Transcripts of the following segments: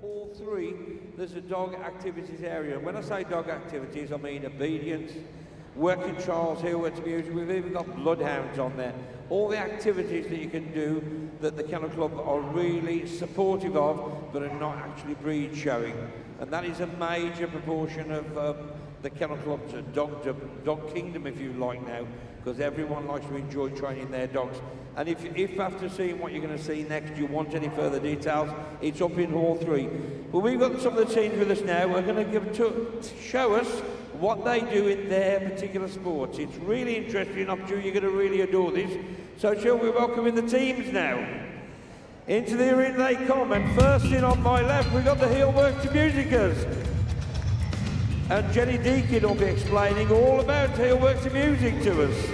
Hall 3, there's a dog activities area. And when I say dog activities, I mean obedience, working trials, heel work to music. We've even got bloodhounds on there. All the activities that you can do that the Kennel Club are really supportive of, but are not actually breed showing. And that is a major proportion of the Kennel Club's dog kingdom, if you like now, because everyone likes to enjoy training their dogs. And if after seeing what you're going to see next, you want any further details, it's up in Hall 3. But we've got some of the teams with us now. We're going to show us what they do in their particular sports. It's really interesting. I'm sure you're going to really adore this. So shall we welcome in the teams now? Into the arena they come, and first in on my left, we've got the heel work to musicers. And Jenny Deakin will be explaining all about heel work to music to us.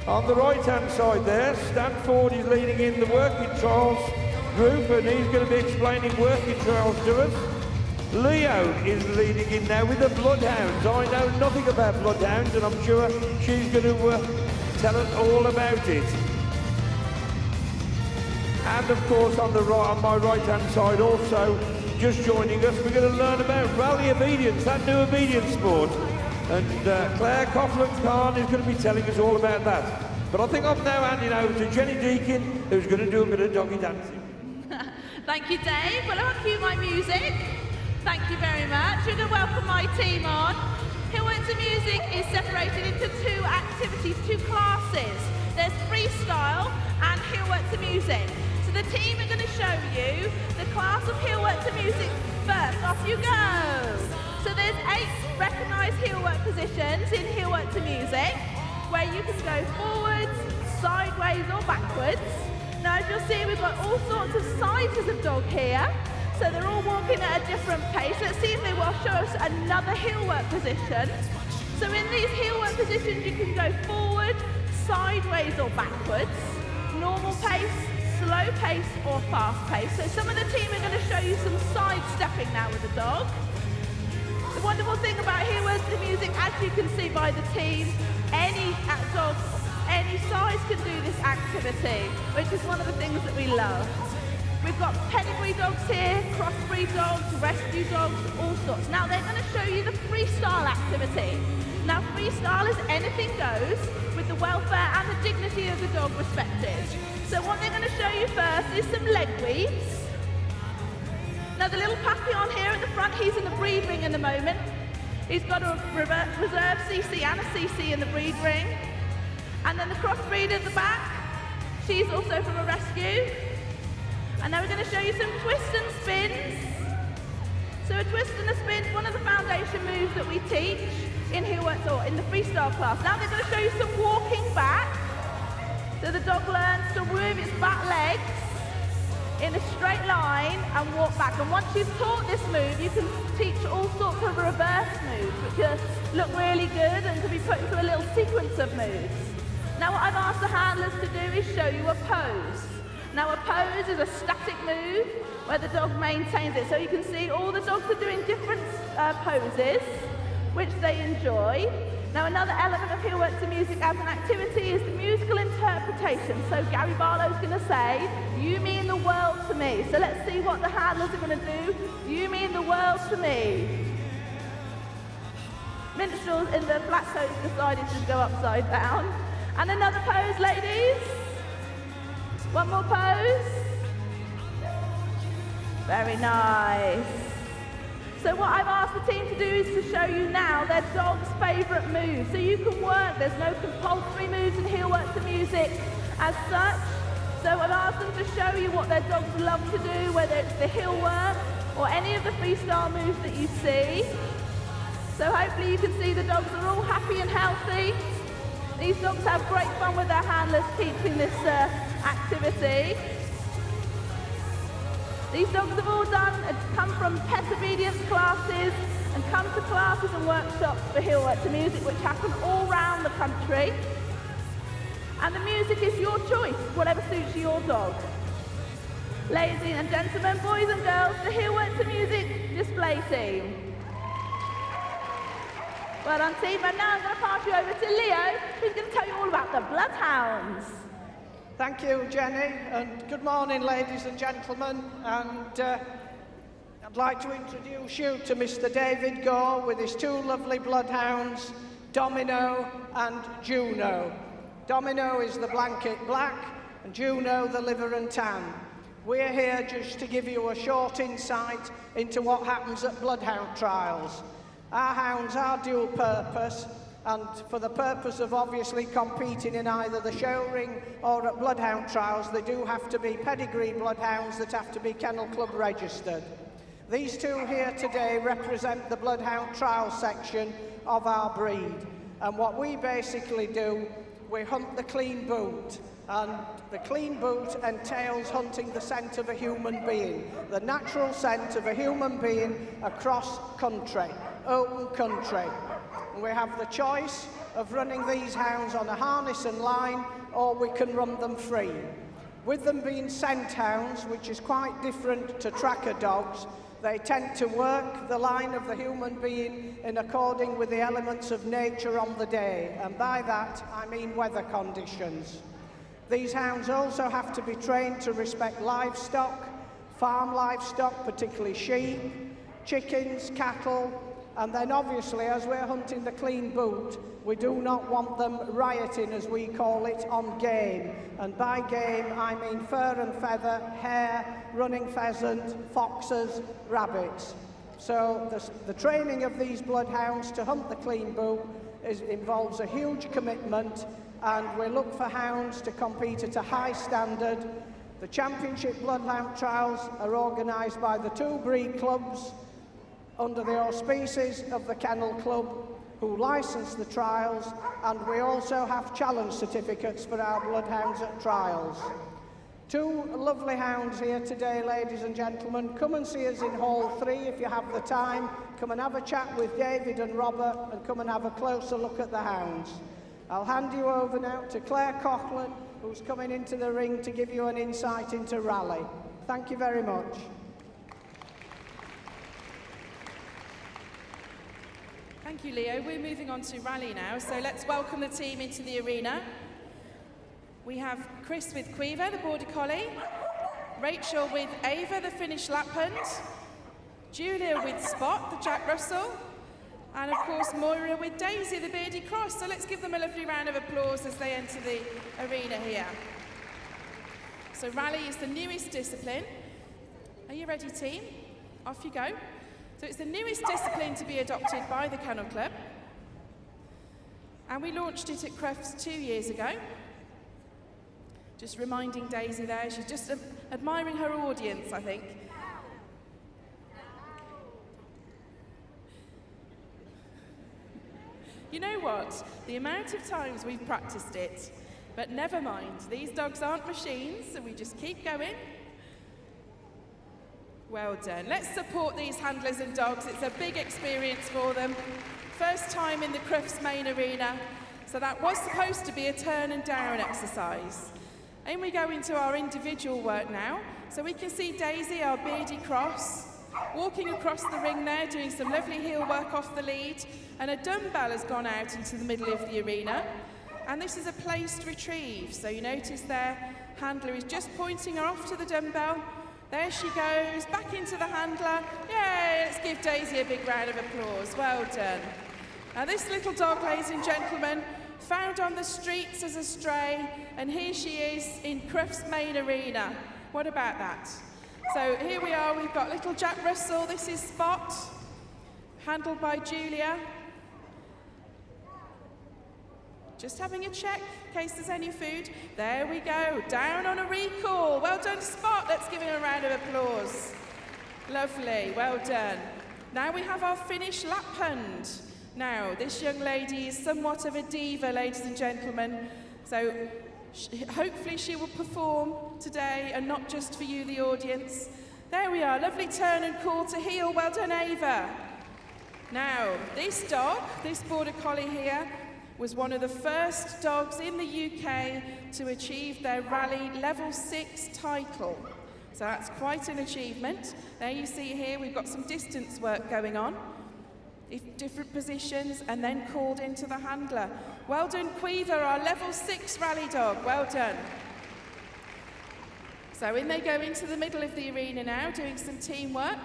On the right-hand side there, Stan Ford is leading in the working trials group, and he's going to be explaining working trials to us. Leo is leading in now with the bloodhounds. I know nothing about bloodhounds, and I'm sure she's going to tell us all about it. And of course, on my right-hand side, also just joining us, we're going to learn about rally obedience, that new obedience sport. And Claire Coughlin-Khan is going to be telling us all about that. But I think I'm now handing over to Jenny Deakin, who's going to do a bit of doggy dancing. Thank you, Dave. Well, I'll cue my music. Thank you very much. We're going to welcome my team on. Heel Work to Music is separated into two activities, two classes. There's freestyle and heel work to music. So the team are going to show you the class of heel work to music first. Off you go. So there's 8 recognised heel work positions in heel work to music, where you can go forwards, sideways or backwards. Now as you'll see, we've got all sorts of sizes of dog here. So they're all walking at a different pace. Let's see if they will show us another heel work position. So in these heel work positions, you can go forward, sideways or backwards, normal pace, slow pace or fast pace. So some of the team are going to show you some side stepping now with the dog. The wonderful thing about heel work to music, as you can see by the team, any dog, any size can do this activity, which is one of the things that we love. We've got pedigree dogs here, crossbreed dogs, rescue dogs, all sorts. Now they're going to show you the freestyle activity. Now freestyle is anything goes with the welfare and the dignity of the dog respected. So what they're going to show you first is some leg sweeps. Now the little Papillon here at the front, he's in the breed ring in the moment. He's got a reserve CC and a CC in the breed ring. And then the crossbreed at the back, she's also from a rescue. And now we're going to show you some twists and spins. So a twist and a spin is one of the foundation moves that we teach in heel work or in the freestyle class. Now they're going to show you some walking back. So the dog learns to move its back legs in a straight line and walk back. And once you've taught this move, you can teach all sorts of reverse moves, which look really good and can be put into a little sequence of moves. Now what I've asked the handlers to do is show you a pose. Now a pose is a static move where the dog maintains it. So you can see all the dogs are doing different poses, which they enjoy. Now another element of heel work to music as an activity is the musical interpretation. So Gary Barlow's going to say, "You mean the world to me." So let's see what the handlers are going to do. "You mean the world to me." Minstrels in the flat coats decided to go upside down. And another pose, ladies. One more pose. Very nice. So what I've asked the team to do is to show you now their dog's favourite moves. So you can work, there's no compulsory moves in heel work to music as such. So I've asked them to show you what their dogs love to do, whether it's the heel work or any of the freestyle moves that you see. So hopefully you can see the dogs are all happy and healthy. These dogs have great fun with their handlers teaching this activity. These dogs have all come from pet obedience classes and come to classes and workshops for heel work to music, which happen all around the country. And the music is your choice, whatever suits your dog. Ladies and gentlemen, boys and girls, the heel work to music display team. Well done, team. And now I'm going to pass you over to Leo, who's going to tell you all about the bloodhounds. Thank you, Jenny, and good morning, ladies and gentlemen. And I'd like to introduce you to Mr. David Gore with his two lovely bloodhounds, Domino and Juno. Domino is the blanket black and Juno the liver and tan. We're here just to give you a short insight into what happens at bloodhound trials. Our hounds are dual purpose, and for the purpose of obviously competing in either the show ring or at bloodhound trials, they do have to be pedigree bloodhounds that have to be Kennel Club registered. These two here today represent the bloodhound trial section of our breed, and what we basically do, we hunt the clean boot, and the clean boot entails hunting the scent of a human being, the natural scent of a human being across country, open country. And we have the choice of running these hounds on a harness and line, or we can run them free. With them being scent hounds, which is quite different to tracker dogs, they tend to work the line of the human being in according with the elements of nature on the day, and by that I mean weather conditions. These hounds also have to be trained to respect livestock, farm livestock, particularly sheep, chickens, cattle, and then obviously as we're hunting the clean boot, we do not want them rioting, as we call it, on game. And by game I mean fur and feather, hare, running pheasant, foxes, rabbits. So the training of these bloodhounds to hunt the clean boot involves a huge commitment, and we look for hounds to compete at a high standard. The championship bloodhound trials are organised by the two breed clubs under the auspices of the Kennel Club, who license the trials, and we also have challenge certificates for our bloodhounds at trials. Two lovely hounds here today, ladies and gentlemen. Come and see us in Hall 3 if you have the time. Come and have a chat with David and Robert, and come and have a closer look at the hounds. I'll hand you over now to Claire Coughlin, who's coming into the ring to give you an insight into rally. Thank you very much. Thank you, Leo. We're moving on to rally now, so let's welcome the team into the arena. We have Chris with Quiver, the Border Collie, Rachel with Ava, the Finnish Lapland, Julia with Spot, the Jack Russell, and of course Moira with Daisy, the Beardy Cross. So let's give them a lovely round of applause as they enter the arena here. So rally is the newest discipline. Are you ready, team? Off you go. So it's the newest discipline to be adopted by the Kennel Club, and we launched it at Crufts 2 years ago. Just reminding Daisy there, she's just admiring her audience, I think. You know what? The amount of times we've practiced it, but never mind, these dogs aren't machines, so we just keep going. Well done. Let's support these handlers and dogs. It's a big experience for them. First time in the Crufts main arena. So that was supposed to be a turn and down exercise. And we go into our individual work now. So we can see Daisy, our Beardy Cross, walking across the ring there, doing some lovely heel work off the lead. And a dumbbell has gone out into the middle of the arena. And this is a placed retrieve. So you notice there, handler is just pointing her off to the dumbbell. There she goes, back into the handler. Yay, let's give Daisy a big round of applause. Well done. Now this little dog, ladies and gentlemen, found on the streets as a stray, and here she is in Crufts main arena. What about that? So here we are, we've got little Jack Russell, this is Spot, handled by Julia. Just having a check in case there's any food. There we go, down on a recall. Well done, Spot. Let's give him a round of applause. Lovely, well done. Now we have our Finnish Lapland. Now, this young lady is somewhat of a diva, ladies and gentlemen. So hopefully she will perform today, and not just for you, the audience. There we are, lovely turn and call to heel. Well done, Ava. Now, this dog, this Border Collie here, was one of the first dogs in the UK to achieve their Rally Level 6 title. So that's quite an achievement. There you see here, we've got some distance work going on. Different positions, and then called into the handler. Well done, Quiver, our Level 6 rally dog. Well done. So in they go into the middle of the arena now, doing some teamwork.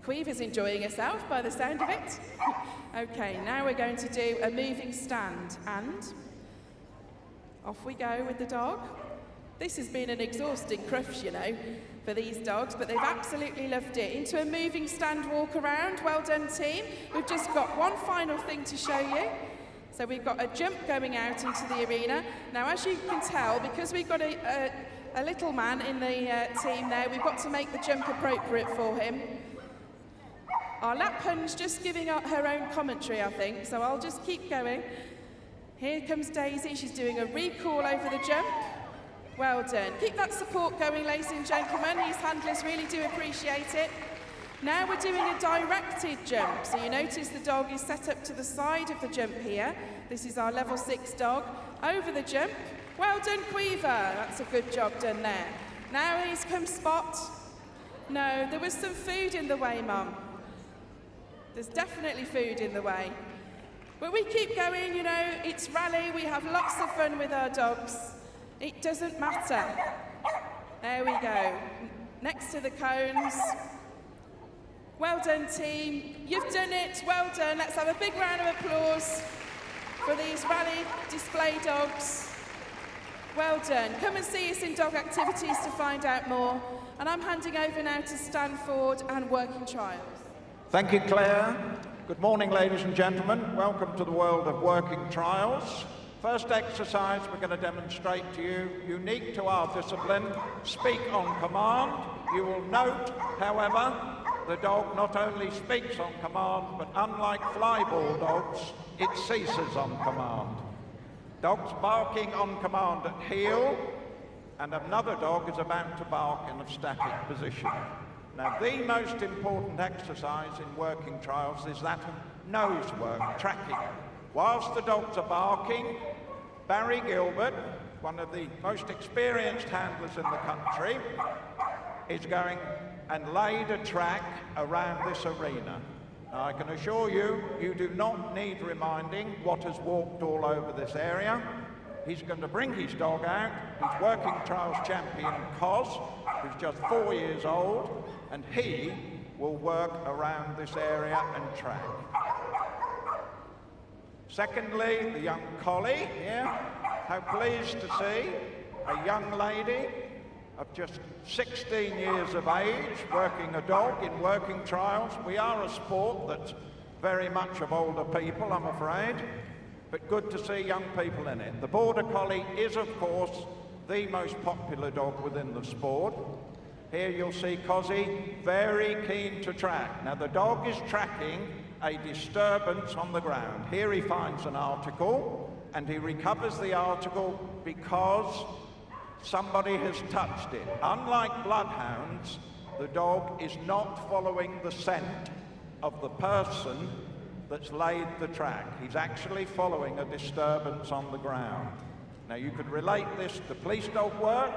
Queever's enjoying herself by the sound of it. Okay, now we're going to do a moving stand, and off we go with the dog. This has been an exhausting Crufts, you know, for these dogs, but they've absolutely loved it. Into a moving stand walk around. Well done, team. We've just got one final thing to show you. So we've got a jump going out into the arena. Now, as you can tell, because we've got a little man in the team there, we've got to make the jump appropriate for him. Our lap pun's just giving her own commentary, I think, so I'll just keep going. Here comes Daisy. She's doing a recall over the jump. Well done. Keep that support going, ladies and gentlemen. These handlers really do appreciate it. Now we're doing a directed jump. So you notice the dog is set up to the side of the jump here. This is our level 6 dog. Over the jump. Well done, Queever. That's a good job done there. Now here's come Spot. No, there was some food in the way, Mum. There's definitely food in the way. But we keep going, you know, it's rally. We have lots of fun with our dogs. It doesn't matter. There we go. Next to the cones. Well done, team. You've done it. Well done. Let's have a big round of applause for these rally display dogs. Well done. Come and see us in dog activities to find out more. And I'm handing over now to Stanford and Working Trials. Thank you, Claire. Good morning, ladies and gentlemen. Welcome to the world of working trials. First exercise we're going to demonstrate to you, unique to our discipline, speak on command. You will note, however, the dog not only speaks on command, but unlike flyball dogs, it ceases on command. Dog's barking on command at heel, and another dog is about to bark in a static position. Now, the most important exercise in working trials is that of nose work, tracking. Whilst the dogs are barking, Barry Gilbert, one of the most experienced handlers in the country, is going and laid a track around this arena. Now, I can assure you, you do not need reminding what has walked all over this area. He's going to bring his dog out, his working trials champion, Cos, who's just 4 years old, and he will work around this area and track. Secondly, the young collie here. How pleased to see a young lady of just 16 years of age working a dog in working trials. We are a sport that's very much of older people, I'm afraid, but good to see young people in it. The Border Collie is, of course, the most popular dog within the sport. Here you'll see Cozzy, very keen to track. Now the dog is tracking a disturbance on the ground. Here he finds an article, and he recovers the article because somebody has touched it. Unlike bloodhounds, the dog is not following the scent of the person that's laid the track. He's actually following a disturbance on the ground. Now you could relate this to police dog work,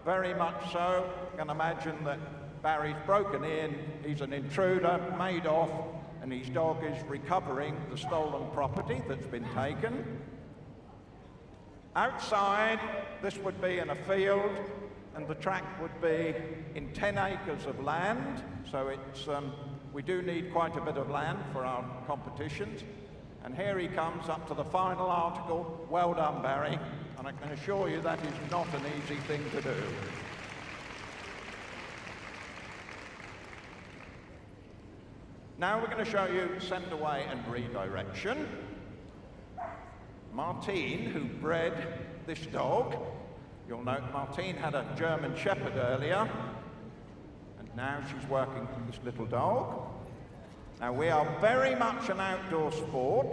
very much so. You can imagine that Barry's broken in, he's an intruder, made off, and his dog is recovering the stolen property that's been taken. Outside, this would be in a field, and the track would be in 10 acres of land, so it's we do need quite a bit of land for our competitions. And here he comes up to the final article. Well done, Barry, and I can assure you that is not an easy thing to do. Now we're going to show you send away and redirection. Martine, who bred this dog, you'll note Martine had a German Shepherd earlier, and now she's working with this little dog. Now we are very much an outdoor sport,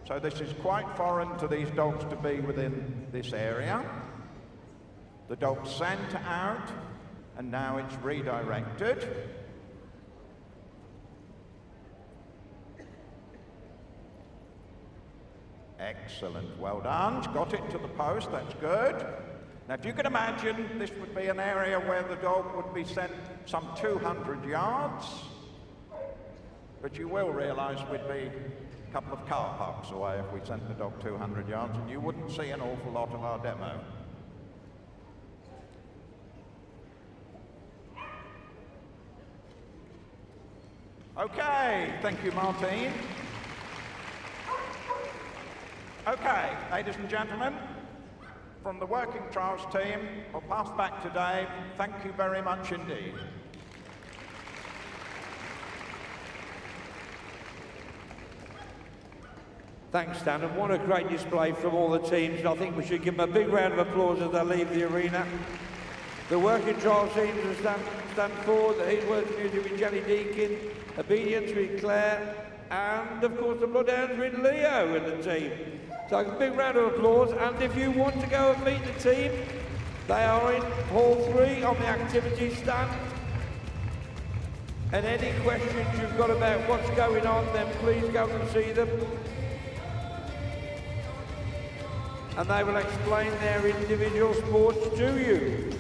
so this is quite foreign to these dogs to be within this area. The dog's sent out, and now it's redirected. Excellent, well done. Got it to the post, that's good. Now if you can imagine, this would be an area where the dog would be sent some 200 yards, but you will realise we'd be a couple of car parks away if we sent the dog 200 yards, and you wouldn't see an awful lot of our demo. Okay, thank you, Martine. Okay, ladies and gentlemen, from the Working Trials team, I'll pass back to Dave. Thank you very much indeed. Thanks, Stan, and what a great display from all the teams. And I think we should give them a big round of applause as they leave the arena. The Working Trials teams are stand forward, the Heat Works Music with Jenny Deakin, Obedience with Claire, and of course the Bloodhounds with Leo in the team. So a big round of applause, and if you want to go and meet the team, they are in Hall 3 on the activities stand. And any questions you've got about what's going on, then please go and see them. And they will explain their individual sports to you.